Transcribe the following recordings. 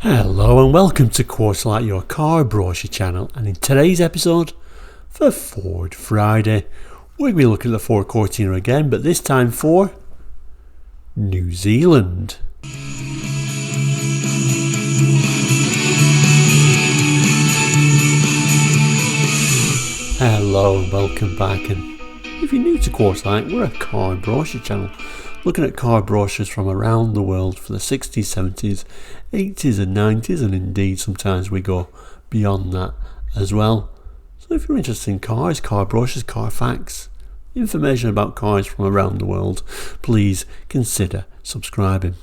Hello and welcome to Quarterlight, your car brochure channel, and in today's episode for Ford Friday we're going to be looking at the Ford Cortina again, but this time for New Zealand. Hello and welcome back, and if you're new to Quarterlight, we're a car brochure channel looking at car brochures from around the world for the 60s, 70s, 80s and 90s, and indeed sometimes we go beyond that as well. So if you're interested in cars, car brochures, car facts, information about cars from around the world, please consider subscribing.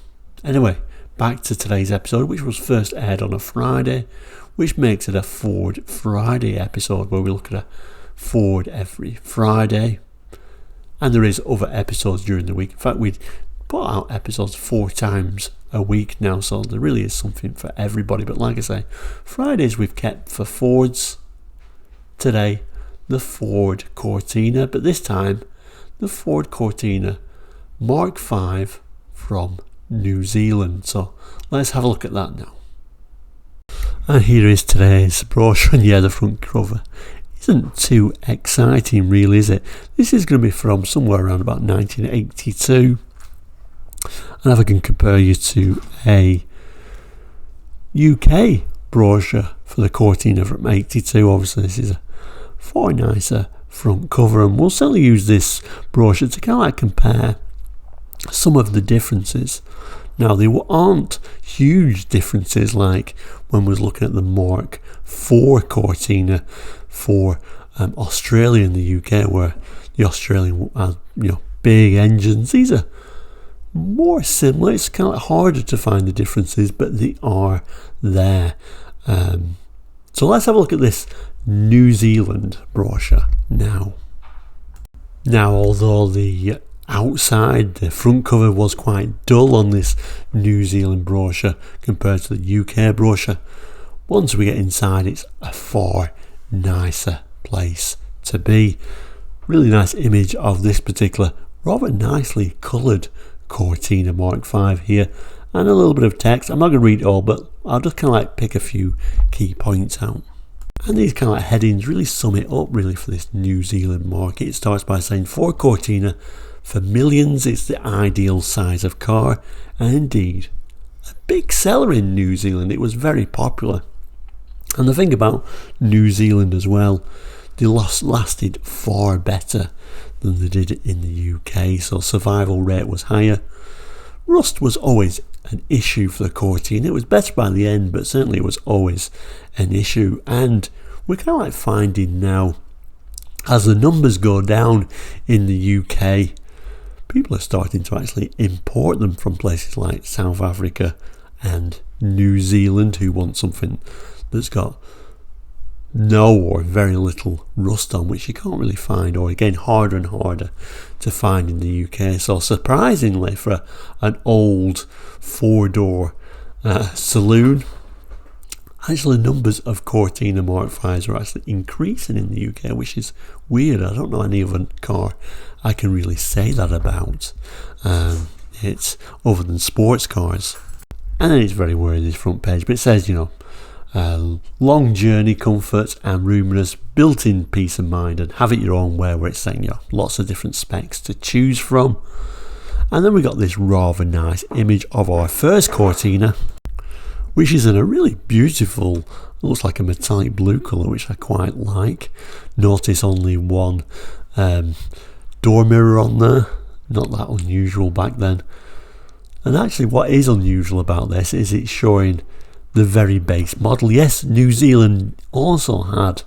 Anyway, back to today's episode, which was first aired on a Friday, which makes it a Ford Friday episode where we look at a Ford every Friday. And there is other episodes during the week. In fact, we put out episodes 4 times a week now, so there really is something for everybody. But like I say, Fridays we've kept for Fords. Today, the Ford Cortina, but this time, the Ford Cortina Mark V from New Zealand. So let's have a look at that now. And here is today's brochure, and yeah, the front cover isn't too exciting really, is it? This is going to be from somewhere around about 1982, and if I can compare you to a UK brochure for the Cortina from 82, obviously this is a far nicer front cover, and we'll certainly use this brochure to kind of like compare some of the differences. Now, there aren't huge differences like when we was looking at the Mark IV Cortina for Australia and the UK, where the Australian has big engines. These are more similar. It's kind of harder to find the differences, but they are there. So let's have a look at this New Zealand brochure now. Now, although the outside, the front cover was quite dull on this New Zealand brochure compared to the UK brochure, once we get inside it's a far nicer place to be. Really nice image of this particular rather nicely coloured Cortina Mark V here, and a little bit of text. I'm not going to read it all, but I'll just kind of like pick a few key points out. And these kind of like headings really sum it up really for this New Zealand market. It starts by saying Ford Cortina, for millions it's the ideal size of car, and indeed a big seller in New Zealand. It was very popular. And the thing about New Zealand as well, they lasted far better than they did in the UK, so survival rate was higher. Rust was always an issue for the Cortina. It was better by the end, but certainly it was always an issue. And we're kind of like finding now, as the numbers go down in the UK, people are starting to actually import them from places like South Africa and New Zealand, who want something that's got no or very little rust on, which you can't really find, or again harder and harder to find in the UK. So surprisingly, for an old 4-door saloon, actually the numbers of Cortina Mark V's are actually increasing in the UK, which is weird. I don't know any other car I can really say that about. It's other than sports cars. And then it's very weird, this front page, but it says, long journey comfort and roominess, built-in peace of mind, and have it your own way, where it's saying lots of different specs to choose from. And then we got this rather nice image of our first Cortina, which is in a really beautiful, looks like a metallic blue colour, which I quite like. Notice only one door mirror on there, not that unusual back then. And actually what is unusual about this is it's showing the very base model. Yes, New Zealand also had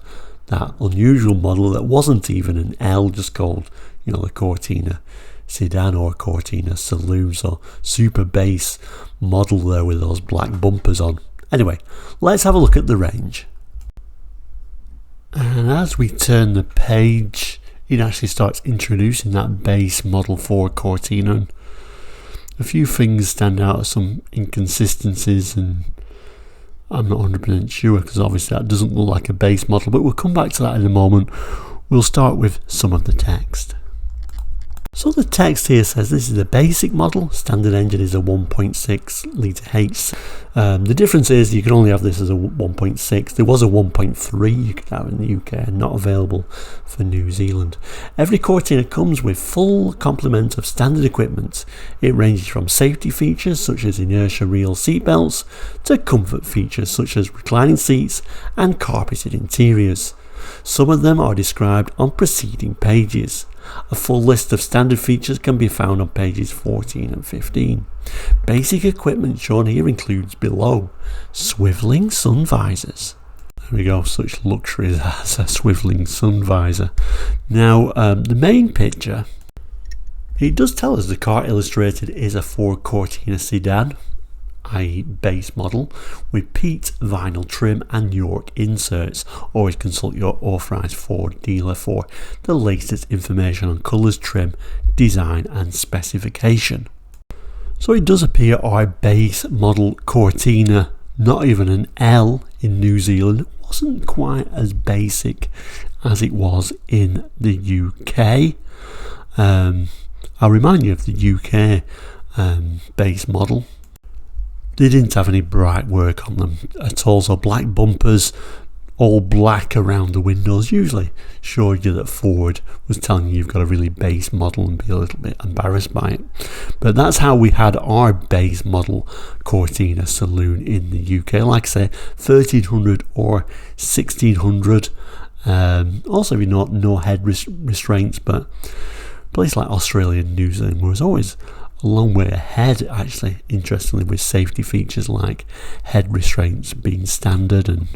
that unusual model that wasn't even an L, just called the Cortina Sedan or Cortina Saloon, so super base model there with those black bumpers on. Anyway, let's have a look at the range. And as we turn the page, it actually starts introducing that base model Ford Cortina, and a few things stand out as some inconsistencies, and I'm not 100% sure because obviously that doesn't look like a base model, but we'll come back to that in a moment. We'll start with some of the text. So the text here says this is a basic model. Standard engine is a 1.6 litre H. The difference is you can only have this as a 1.6. There was a 1.3 you could have in the UK and not available for New Zealand. Every Cortina comes with full complement of standard equipment. It ranges from safety features such as inertia reel seatbelts to comfort features such as reclining seats and carpeted interiors. Some of them are described on preceding pages. A full list of standard features can be found on pages 14 and 15. Basic equipment shown here includes below: swivelling sun visors. There we go, such luxuries as a swivelling sun visor. Now, the main picture, it does tell us the car illustrated is a Ford Cortina sedan, i.e. base model, with peat vinyl trim and York inserts. Always consult your authorised Ford dealer for the latest information on colours, trim, design and specification. So it does appear our base model Cortina, not even an L in New Zealand, wasn't quite as basic as it was in the UK. I'll remind you of the UK base model. They didn't have any bright work on them at all, so black bumpers, all black around the windows, usually showed you that Ford was telling you you've got a really base model and be a little bit embarrassed by it. But that's how we had our base model Cortina saloon in the UK. Like I say, 1300 or 1600. Also, you know, no head restraints, but places like Australia and New Zealand was always a long way ahead, actually, interestingly, with safety features like head restraints being standard, and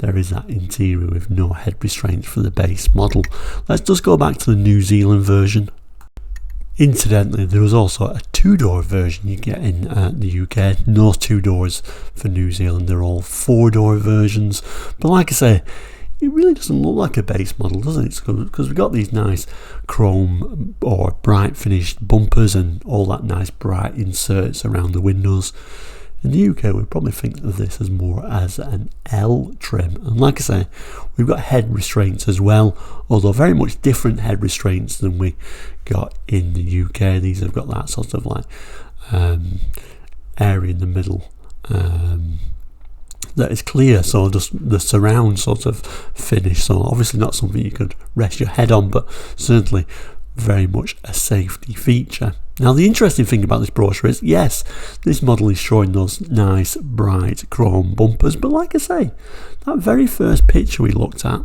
there is that interior with no head restraints for the base model. Let's just go back to the New Zealand version. Incidentally, there was also a two-door version you get in the UK. No two doors for New Zealand, they're all four-door versions. But like I say, it really doesn't look like a base model, does it? Because we've got these nice chrome or bright finished bumpers and all that nice bright inserts around the windows. In the UK, we probably think of this as more as an L trim. And like I say, we've got head restraints as well, although very much different head restraints than we got in the UK. These have got that sort of like area in the middle that is clear, so just the surround sort of finish. So obviously not something you could rest your head on, but certainly very much a safety feature. Now the interesting thing about this brochure is, yes, this model is showing those nice bright chrome bumpers, but like I say, that very first picture we looked at,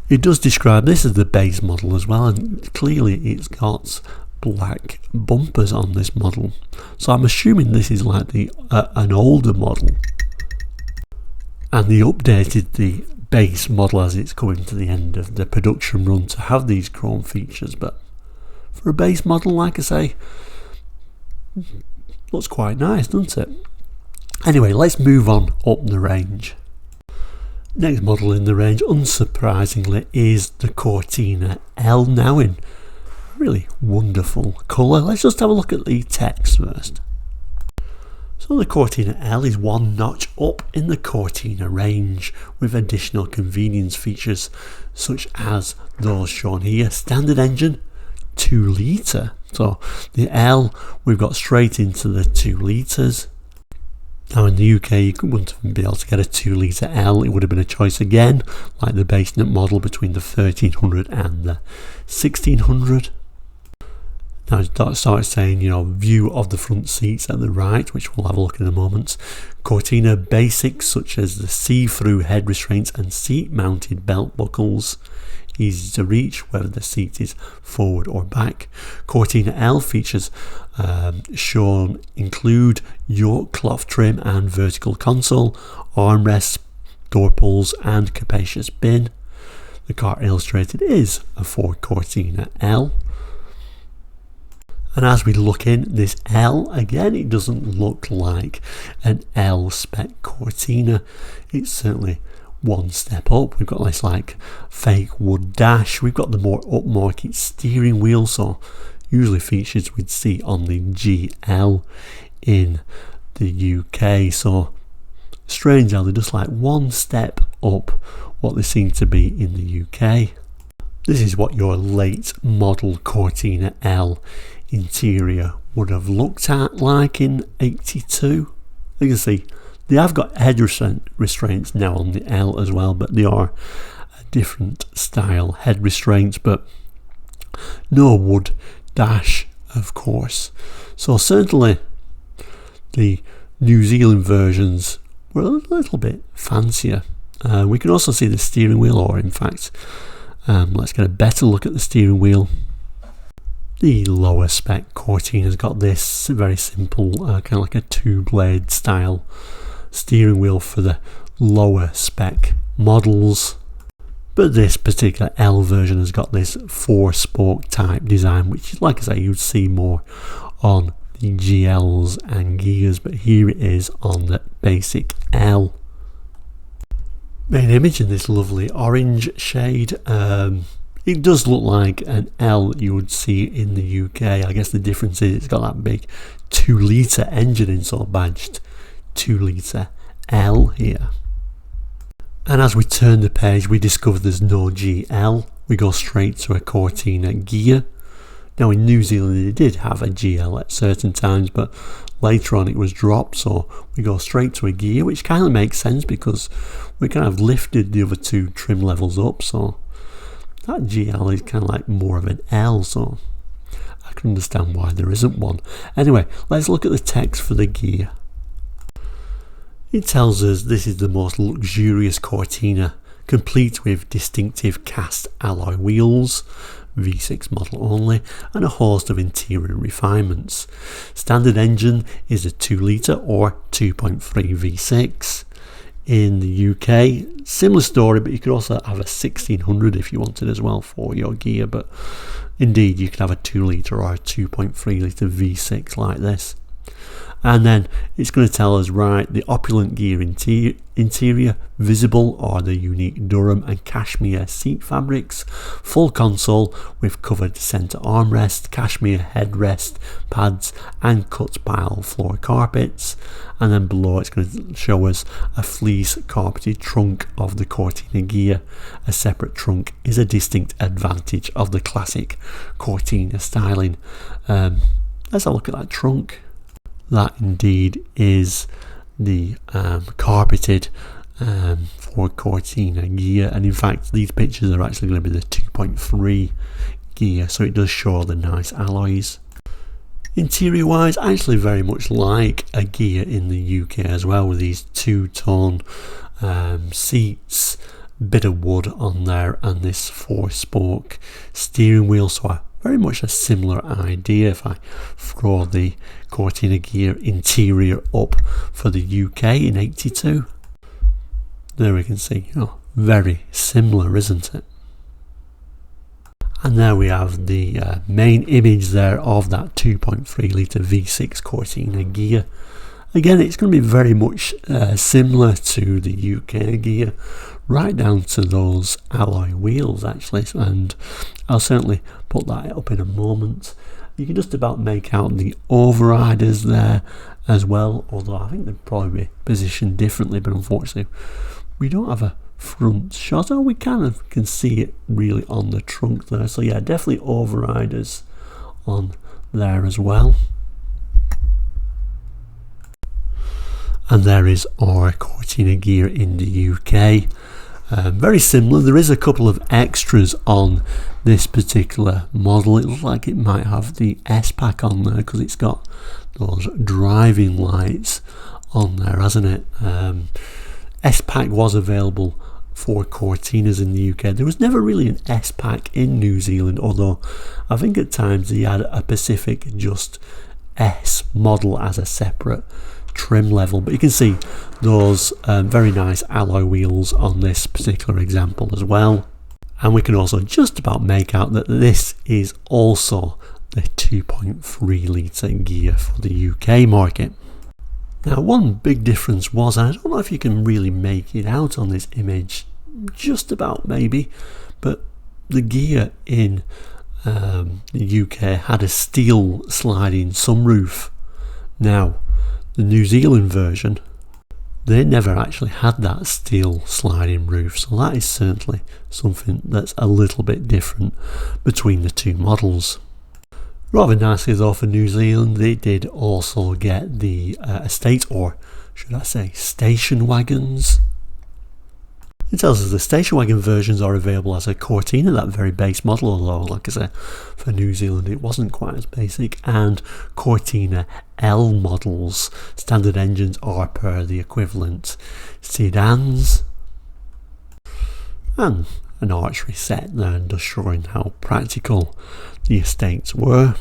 it does describe this as the base model as well, and clearly it's got black bumpers on this model. So I'm assuming this is like the an older model, and they updated the base model as it's coming to the end of the production run to have these chrome features. But for a base model, like I say, looks quite nice, doesn't it? Anyway, let's move on up the range. Next model in the range, unsurprisingly, is the Cortina L, now in really wonderful colour. Let's just have a look at the text first. So the Cortina L is one notch up in the Cortina range with additional convenience features such as those shown here. Standard engine, 2 litre. So the L, we've got straight into the 2 litres. Now in the UK you wouldn't even be able to get a 2 litre L. It would have been a choice again, like the base model, between the 1300 and the 1600. Now it starts saying, you know, view of the front seats at the right, which we'll have a look at in a moment. Cortina basics such as the see-through head restraints and seat-mounted belt buckles. Easy to reach whether the seat is forward or back. Cortina L features shown include York cloth trim and vertical console, armrests, door pulls and capacious bin. The car illustrated is a Ford Cortina L. And as we look in this L, again, it doesn't look like an L spec Cortina. It's certainly one step up. We've got this like fake wood dash. We've got the more upmarket steering wheel, so usually features we'd see on the GL in the UK. So strange how they're just like one step up what they seem to be in the UK. This is what your late model Cortina L interior would have looked at like in 82. You can see they have got head restraints now on the L as well, but they are a different style head restraints, but no wood dash, of course. So certainly the New Zealand versions were a little bit fancier. We can also see the steering wheel, or in fact, let's get a better look at the steering wheel. The lower spec Cortina's got this very simple, kind of like a two-blade style steering wheel for the lower spec models. But this particular L version has got this 4-spoke type design, which, like I say, you'd see more on the GLs and Ghias, but here it is on the basic L. Main image in this lovely orange shade. It does look like an L you would see in the UK. I guess the difference is it's got that big 2-litre engine in, so badged 2-litre L here. And as we turn the page, we discover there's no GL. We go straight to a Cortina Ghia. Now in New Zealand they did have a GL at certain times, but later on it was dropped, so we go straight to a Ghia, which kind of makes sense because we kind of lifted the other two trim levels up, so that GL is kind of like more of an L, so I can understand why there isn't one. Anyway, let's look at the text for the Ghia. It tells us this is the most luxurious Cortina, complete with distinctive cast alloy wheels, V6 model only, and a host of interior refinements. Standard engine is a 2-litre or 2.3 V6. In the UK, similar story, but you could also have a 1600 if you wanted as well for your Ghia, but indeed you could have a 2-litre or a 2.3 litre V6 like this. And then it's going to tell us, right, the opulent Ghia interior, visible are the unique Durham and cashmere seat fabrics, full console with covered centre armrest, cashmere headrest, pads and cut pile floor carpets. And then below it's going to show us a fleece carpeted trunk of the Cortina Ghia. A separate trunk is a distinct advantage of the classic Cortina styling. Let's have a look at that trunk. That indeed is the carpeted Ford Cortina Ghia, and in fact these pictures are actually going to be the 2.3 Ghia, so it does show the nice alloys. Interior wise, actually very much like a Ghia in the UK as well, with these two-tone seats, bit of wood on there, and this 4-spoke steering wheel, so very much a similar idea. If I throw the Cortina Ghia interior up for the UK in 82, there we can see, very similar, isn't it? And there we have the main image there of that 2.3 litre V6 Cortina Ghia. Again, it's going to be very much similar to the UK Ghia, right down to those alloy wheels actually, and I'll certainly put that up in a moment. You can just about make out the overriders there as well, although I think they'd probably be positioned differently, but unfortunately we don't have a front shot. Oh, we kind of can see it really on the trunk there, so yeah, definitely overriders on there as well. And there is our Cortina Ghia in the UK. Very similar. There is a couple of extras on this particular model. It looks like it might have the S-Pack on there because it's got those driving lights on there, hasn't it? S-Pack was available for Cortinas in the UK. There was never really an S-Pack in New Zealand, although I think at times they had a Pacific just S model as a separate trim level, but you can see those very nice alloy wheels on this particular example as well. And we can also just about make out that this is also the 2.3 litre Ghia for the UK market. Now, one big difference was, and I don't know if you can really make it out on this image, just about maybe, but the Ghia in the UK had a steel sliding sunroof. Now, the New Zealand version they never actually had that steel sliding roof, so that is certainly something that's a little bit different between the two models. Rather nicely though for New Zealand, they did also get the estate, or should I say station wagons. It tells us the station wagon versions are available as a Cortina, that very base model, although like I say, for New Zealand it wasn't quite as basic, and Cortina L models. Standard engines are per the equivalent sedans. And an archery set there, just showing how practical the estates were.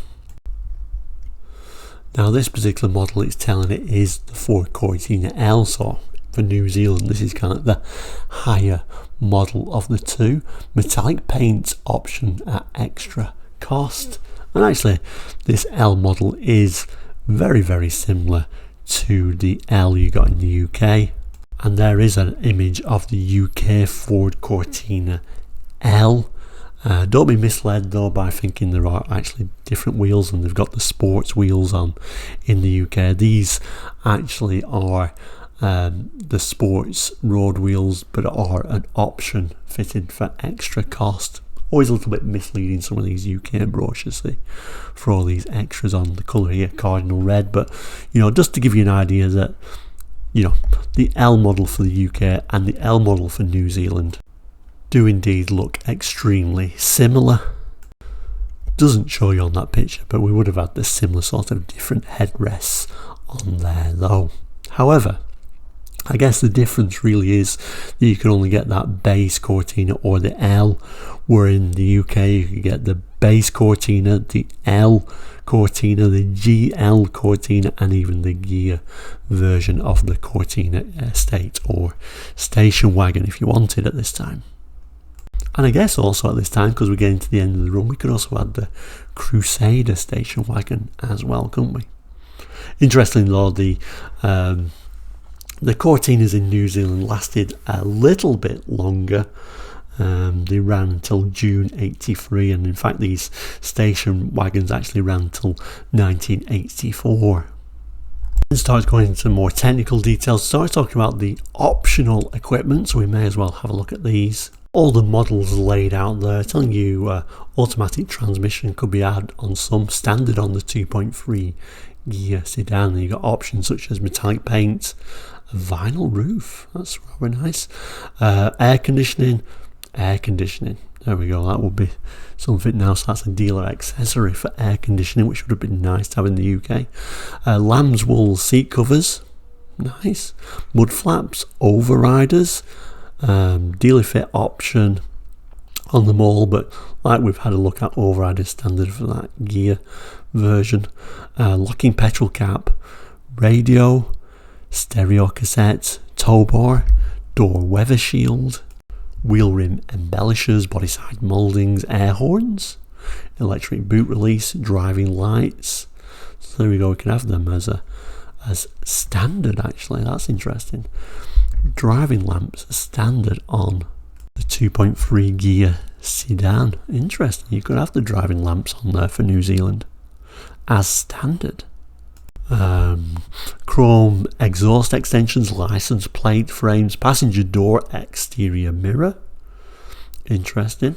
Now this particular model, it's telling it is the Ford Cortina L, so for New Zealand this is kind of the higher model of the two. Metallic paint option at extra cost, and actually this L model is very similar to the L you got in the UK, and there is an image of the UK Ford Cortina L. Don't be misled though by thinking there are actually different wheels and they've got the sports wheels on in the UK. These actually are the sports road wheels, but are an option fitted for extra cost. Always a little bit misleading, some of these UK brochures, see, for all these extras on the colour here, cardinal red. But just to give you an idea that the L model for the UK and the L model for New Zealand do indeed look extremely similar. Doesn't show you on that picture, but we would have had the similar sort of different headrests on there though. However, I guess the difference really is that you can only get that base Cortina or the L, where in the UK you can get the base Cortina, the L Cortina, the GL Cortina, and even the Ghia version of the Cortina estate or station wagon if you wanted at this time. And I guess also at this time, because we're getting to the end of the run, we could also add the Crusader station wagon as well, couldn't we? Interestingly though, the Cortinas in New Zealand lasted a little bit longer. They ran until June 83, and in fact these station wagons actually ran until 1984. It starts going into more technical details, starts talking about the optional equipment, so we may as well have a look at these. All the models laid out there, telling you automatic transmission could be added on some, standard on the 2.3 Ghia sedan. And you've got options such as metallic paint, a vinyl roof, that's rather nice, air conditioning. There we go, that would be something now, so that's a dealer accessory for air conditioning, which would have been nice to have in the UK. Lamb's wool seat covers, nice. Mud flaps, overriders, dealer fit option on them all, but like we've had a look at, overrider standard for that Ghia version. Locking petrol cap, radio, stereo cassette, tow bar, door weather shield, wheel rim embellishers, body side mouldings, air horns, electric boot release, driving lights. So there we go, we can have them as standard actually, that's interesting. Driving lamps are standard on the 2.3 Ghia sedan. Interesting, you could have the driving lamps on there for New Zealand as standard. Chrome exhaust extensions, license plate frames, passenger door exterior mirror. Interesting.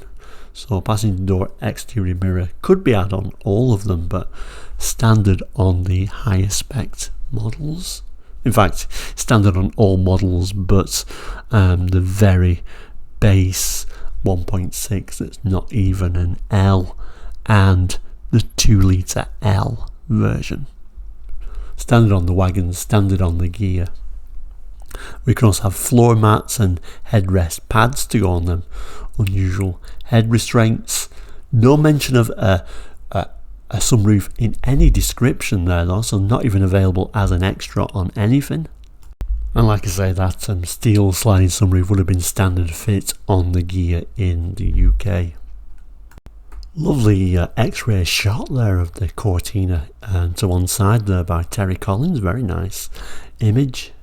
So passenger door exterior mirror could be added on all of them, but standard on the higher spec models. In fact, standard on all models, but the very base 1.6 that's not even an L, and the 2 litre L version. Standard on the wagons, standard on the Ghia. We can also have floor mats and headrest pads to go on them. Unusual head restraints. No mention of a sunroof in any description there though, so not even available as an extra on anything. And like I say, that steel sliding sunroof would have been standard fit on the Ghia in the UK. Lovely x-ray shot there of the Cortina to one side there by Terry Collins, very nice image.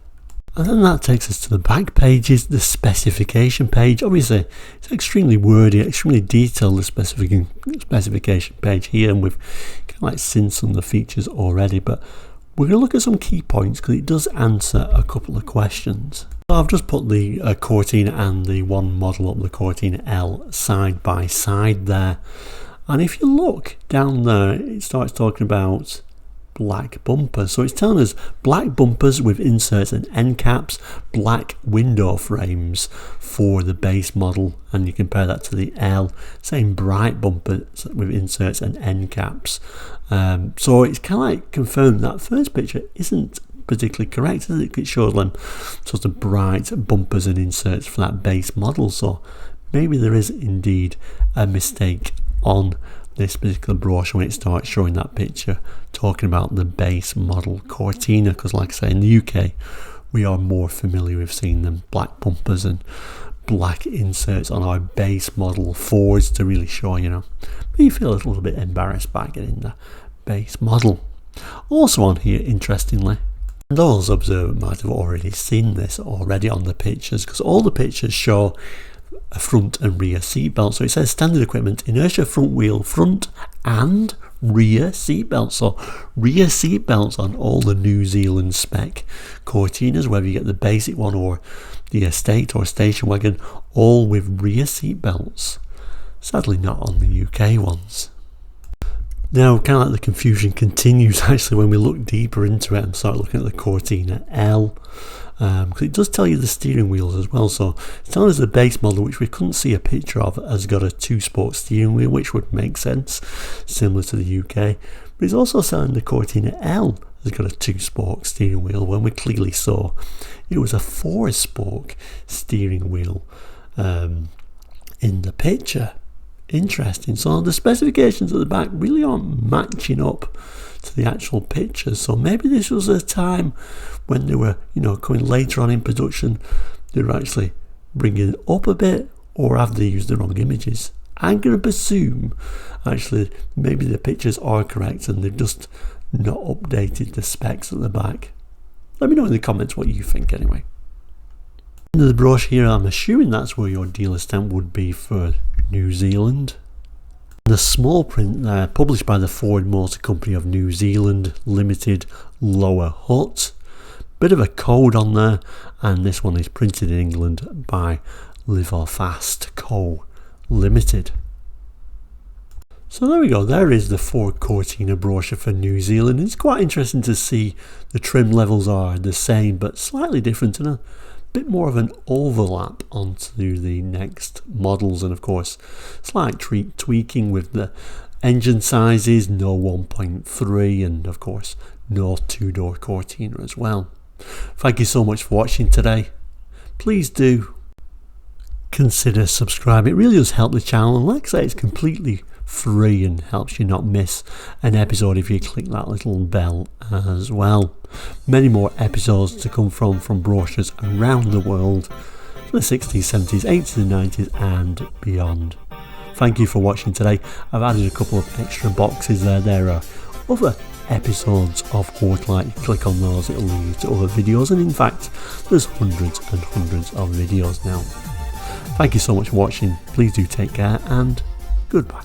And then that takes us to the back pages, the specification page. Obviously it's extremely wordy, extremely detailed, the specification page here, and we've kind of like seen some of the features already, but We're going to look at some key points because it does answer a couple of questions. So I've just put the Cortina and the one model up, the Cortina L, side by side there. And if you look down there, it starts talking about black bumpers. So it's telling us black bumpers with inserts and end caps, black window frames for the base model, and you compare that to the L, saying bright bumpers with inserts and end caps. So it's kind of like confirmed that first picture isn't particularly correct, is it? It shows them sort of bright bumpers and inserts for that base model, so maybe there is indeed a mistake on this particular brochure when it starts showing that picture talking about the base model Cortina, because like I say, in the UK we are more familiar with seeing them black bumpers and black inserts on our base model Fords to really show, you know, but you feel a little bit embarrassed by getting the base model. Also on here, interestingly, and those observers might have already seen this already on the pictures, because all the pictures show a front and rear seat belt. So it says standard equipment, inertia front wheel, front and rear seat belts. So rear seat belts on all the New Zealand spec Cortinas, whether you get the basic one or the estate or station wagon, all with rear seat belts. Sadly not on the UK ones. Now, kind of like the confusion continues actually when we look deeper into it and start looking at the Cortina L. Because it does tell you the steering wheels as well, so it's telling us the base model, which we couldn't see a picture of, has got a 2-spoke steering wheel, which would make sense, similar to the UK. But it's also saying the Cortina L has got a 2-spoke steering wheel, when we clearly saw it was a 4-spoke steering wheel in the picture. Interesting. So the specifications at the back really aren't matching up to the actual pictures, so maybe this was a time when they were, you know, coming later on in production, they were actually bringing it up a bit, or have they used the wrong images? I'm going to presume actually maybe the pictures are correct and they've just not updated the specs at the back. Let me know in the comments what you think anyway. End of the brochure here, I'm assuming that's where your dealer stamp would be for New Zealand. The small print there, published by the Ford Motor Company of New Zealand Limited, Lower Hutt. Bit of a code on there, and this one is printed in England by Live or Fast Co. Limited. So there we go, there is the Ford Cortina brochure for New Zealand. It's quite interesting to see the trim levels are the same but slightly different, and a bit more of an overlap onto the next models, and of course slight tweaking with the engine sizes, no 1.3 and of course no 2-door Cortina as well. Thank you so much for watching today. Please do consider subscribing, it really does help the channel, and like I say, it's completely free and helps you not miss an episode if you click that little bell as well. Many more episodes to come from brochures around the world for the 60s, 70s, 80s and 90s and beyond. Thank you for watching today. I've added a couple of extra boxes there. There are other episodes of Fortlight. Click on those, it'll lead you to other videos, and in fact there's hundreds and hundreds of videos now. Thank you so much for watching. Please do take care and goodbye.